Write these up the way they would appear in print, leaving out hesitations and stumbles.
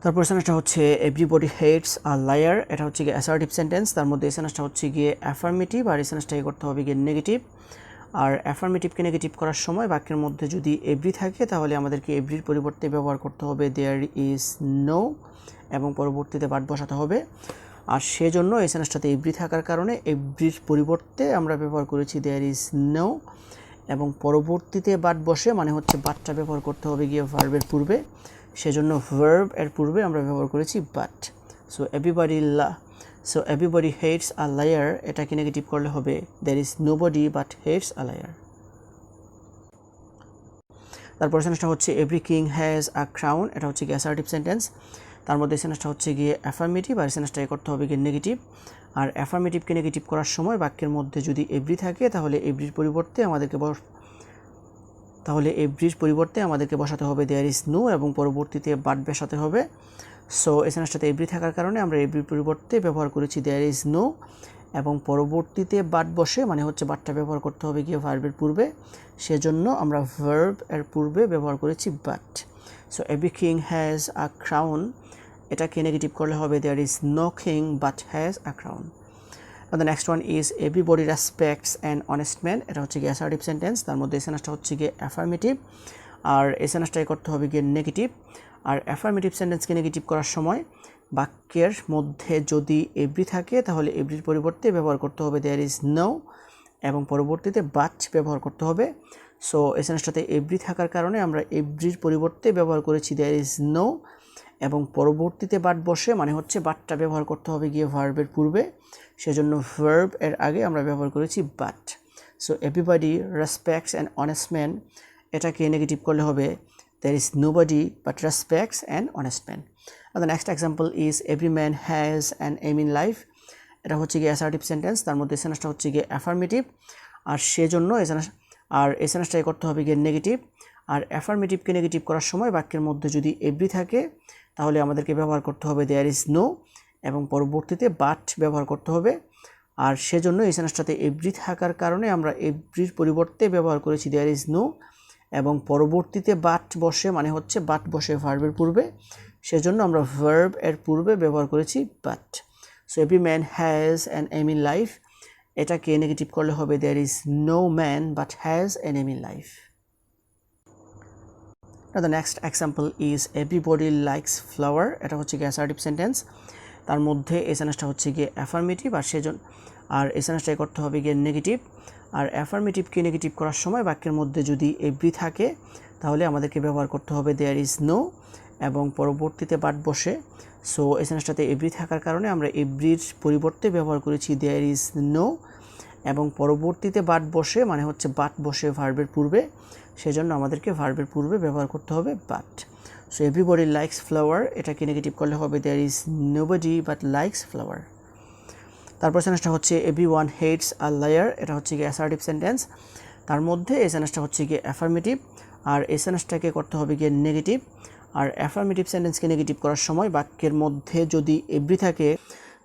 তারপর সেন্টেন্সটা হচ্ছে এভরিবডি হেটস আ লায়ার, এটা হচ্ছে গিয়ে অ্যাসার্টিভ সেন্টেন্স। তার মধ্যে এই সেন্টেন্সটা হচ্ছে গিয়ে অ্যাফার্মেটিভ, আর এই সেন্টেন্সটাকে করতে হবে গিয়ে নেগেটিভ। আর অ্যাফার্মেটিভকে নেগেটিভ করার সময় বাক্যের মধ্যে যদি এভরি থাকে তাহলে আমাদেরকে এভরির পরিবর্তে ব্যবহার করতে হবে দেয়ার ইজ নো এবং পরবর্তীতে বাট বসাতে হবে। আর সেজন্য এই সেন্টেন্সটাতে এভরি থাকার কারণে এভরির পরিবর্তে আমরা ব্যবহার করেছি দেয়ার ইজ নো এবং পরবর্তীতে বাট বসে মানে হচ্ছে বাটটা ব্যবহার করতে হবে গিয়ে ভার্বের পূর্বে, সেজন্য ভার্ব এর পূর্বে আমরা ব্যবহার করেছি but. So everybody hates a liar, এটাকে নেগেটিভ করলে হবে there is nobody but hates a liar. তারপর সেন্টেন্সটা হচ্ছে every king has a crown, এটা হচ্ছে গিয়ে অ্যাসার্টিভ সেন্টেন্স। তার মধ্যে সেন্টেন্সটা হচ্ছে গিয়ে অ্যাফার্মেটিভ, আর সেন্টেন্সটাকে করতে হবে গিয়ে নেগেটিভ। আর অ্যাফার্মেটিভকে নেগেটিভ করার সময় বাক্যের মধ্যে যদি এভরি থাকে তাহলে এভরির পরিবর্তে আমাদেরকে বসাতে হবে দেয়ার ইজ নো এবং পরবর্তীতে বাট বসাতে হবে। সো এই সেন্টেন্সটাতে এভরি থাকার কারণে আমরা এভরির পরিবর্তে ব্যবহার করেছি দেয়ার ইজ নো এবং পরবর্তীতে বাট বসে মানে হচ্ছে বাটটা ব্যবহার করতে হবে গিয়ে ভার্বের পূর্বে, সেজন্য আমরা ভার্ব এর পূর্বে ব্যবহার করেছি but. So every king has a crown, এটাকে নেগেটিভ করলে হবে there is no king but has a crown. And the next one is everybody respects an honest man, এটা হচ্ছে গিয়ে অ্যাসার্টিভ সেন্টেন্স। তার মধ্যে এই সেন্টেন্সটা হচ্ছে গিয়ে অ্যাফার্মেটিভ, আর এই সেন্টেন্সটাকে করতে হবে গিয়ে নেগেটিভ। আর অ্যাফার্মেটিভ সেন্টেন্সকে নেগেটিভ করার সময় বাক্যের মধ্যে যদি এভরি থাকে তাহলে এভরির পরিবর্তে ব্যবহার করতে হবে দেয়ার ইজ নো এবং পরবর্তীতে বাট ব্যবহার করতে হবে। সো এই সেন্টেন্সটাতে এভরি থাকার কারণে আমরা এভরির পরিবর্তে ব্যবহার করেছি দেয়ার ইজ নো এবং পরবর্তীতে বাট বসে মানে হচ্ছে বাটটা ব্যবহার করতে হবে গিয়ে ভার্বের পূর্বে, সেজন্য ভার্ব এর আগে আমরা ব্যবহার করেছি but. So everybody respects an honest man, এটাকে নেগেটিভ করলে হবে there is nobody but respects an honest man. And the next example is every man has an aim in life, এটা হচ্ছে গিয়ে অ্যাসার্টিভ সেন্টেন্স। তার মধ্যে সেন্টেন্সটা হচ্ছে গিয়ে অ্যাফার্মেটিভ, আর সেজন্য এই সেন্টেন্সটাকে করতে হবে গিয়ে নেগেটিভ। আর অ্যাফার্মেটিভকে নেগেটিভ করার সময় বাক্যের মধ্যে যদি এভরি থাকে তাহলে আমাদেরকে ব্যবহার করতে হবে দেয়ার ইজ নো এবং পরবর্তীতে বাট ব্যবহার করতে হবে। আর সেজন্য এই সেন্টেন্সটাতে এভরি থাকার কারণে আমরা এভরির পরিবর্তে ব্যবহার করেছি দেয়ার ইজ নো এবং পরবর্তীতে বাট বসে মানে হচ্ছে বাট বসে ভার্বের পূর্বে, সেজন্য আমরা ভার্ব এর পূর্বে ব্যবহার করেছি but. So every man has an aim in life, এটাকে নেগেটিভ করলে হবে there is no man but has an aim in life. The next example is everybody likes flower, এটা হচ্ছে গিয়ে অ্যাসার্টিভ সেন্টেন্স। তার মধ্যে এই সেন্টেন্সটা হচ্ছে গিয়ে অ্যাফার্মেটিভ, আর সেজন্য এই সেন্টেন্সটাকে করতে হবে গিয়ে নেগেটিভ। আর অ্যাফার্মেটিভকে নেগেটিভ করার সময় বাক্যের মধ্যে যদি এভরি থাকে তাহলে আমাদেরকে ব্যবহার করতে হবে দেয়ার ইজ নো এবং পরবর্তীতে বাট বসে। সো এই সেন্টেন্সটাতে এভরি থাকার কারণে আমরা এভরির পরিবর্তে ব্যবহার করেছি দেয়ার ইজ নো এবং পরবর্তীতে বাট বসে মানে হচ্ছে বাট বসে ভার্বের পূর্বে, সেজন্য আমাদেরকে ভার্বের পূর্বে ব্যবহার করতে হবে but. So everybody likes flower, এটাকে নেগেটিভ করলে হবে there is nobody but likes flower. তারপর সেন্টেন্সটা হচ্ছে এভরিওয়ান হেটস আ লায়ার, এটা হচ্ছে গিয়ে অ্যাসার্টিভ সেন্টেন্স। তার মধ্যে এই সেন্টেন্সটা হচ্ছে গিয়ে অ্যাফার্মেটিভ, আর এই সেন্টেন্সটাকে করতে হবে গিয়ে নেগেটিভ। আর অ্যাফার্মেটিভ সেন্টেন্সকে নেগেটিভ করার সময় বাক্যের মধ্যে যদি এভরি থাকে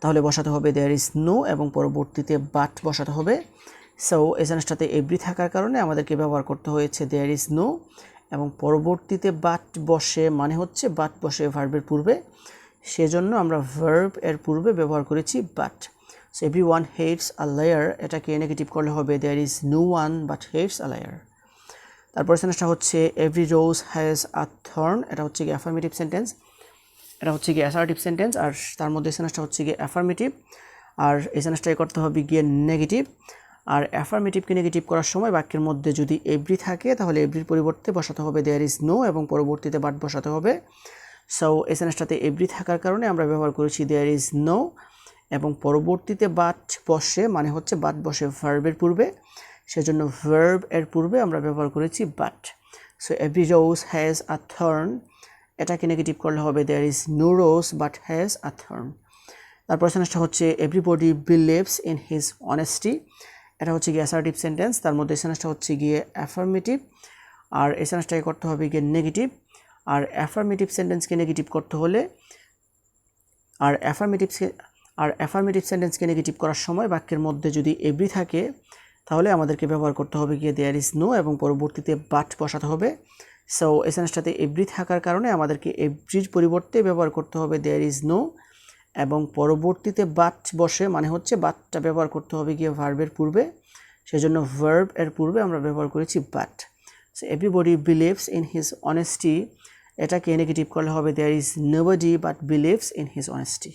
তাহলে বসাতে হবে দেয়ার ইজ নো এবং পরবর্তীতে বাট বসাতে হবে। সো এই সেন্টেন্সটাতে এভরি থাকার কারণে আমাদেরকে ব্যবহার করতে হয়েছে দেয়ার ইজ নো এবং পরবর্তীতে বাট বসে মানে হচ্ছে বাট বসে ভার্বের পূর্বে, সেজন্য আমরা ভার্ব এর পূর্বে ব্যবহার করেছি but. So everyone hates a liar, এটাকে নেগেটিভ করলে হবে there is no one but hates a liar. তারপর সেন্টেন্সটা হচ্ছে every rose has a thorn, এটা হচ্ছে গিয়ে অ্যাফার্মেটিভ সেন্টেন্স। এটা হচ্ছে গিয়ে অ্যাসার্টিভ সেন্টেন্স, আর তার মধ্যে সেন্টেন্সটা হচ্ছে গিয়ে অ্যাফার্মেটিভ, আর এই সেন্টেন্সটাকে করতে হবে গিয়ে নেগেটিভ। আর অ্যাফার্মেটিভকে নেগেটিভ করার সময় বাক্যের মধ্যে যদি এভরি থাকে তাহলে এভরির পরিবর্তে বসাতে হবে দেয়ার ইজ নো এবং পরবর্তীতে বাট বসাতে হবে। সো এই সেন্টেন্সটাতে এভরি থাকার কারণে আমরা ব্যবহার করেছি দেয়ার ইজ নো এবং পরবর্তীতে বাট বসে মানে হচ্ছে বাট বসে ভার্বের পূর্বে, সেজন্য ভার্ব এর পূর্বে আমরা ব্যবহার করেছি but. So every rose has a thorn, এটাকে নেগেটিভ করলে হবে there is no rose but has a thorn. তারপর সেন্টেন্সটা হচ্ছে everybody believes in his honesty, এটা হচ্ছে গিয়ে অ্যাসার্টিভ সেন্টেন্স। তার মধ্যে সেন্টেন্সটা হচ্ছে গিয়ে অ্যাফার্মেটিভ, আর এই সেন্টেন্সটাকে করতে হবে গিয়ে নেগেটিভ। আর অ্যাফার্মেটিভ সেন্টেন্সকে নেগেটিভ করতে হলে অ্যাফার্মেটিভ সেন্টেন্সকে নেগেটিভ করার সময় বাক্যের মধ্যে যদি এভরি থাকে তাহলে আমাদেরকে ব্যবহার করতে হবে গিয়ে দেয়ার ইজ নো এবং পরবর্তীতে বাট বসাতে হবে। সো এসএনএসটাতে এভরি থাকার কারণে আমাদেরকে এভরির পরিবর্তে ব্যবহার করতে হবে দেয়ার ইজ নো, এবং পরবর্তীতে বাট বসে মানে হচ্ছে বাটটা ব্যবহার করতে হবে গিয়ে ভার্বের পূর্বে, সেজন্য ভার্ব এর পূর্বে আমরা ব্যবহার করেছি but. So everybody believes in his honesty, এটাকে নেগেটিভ করলে হবে there is nobody but believes in his honesty.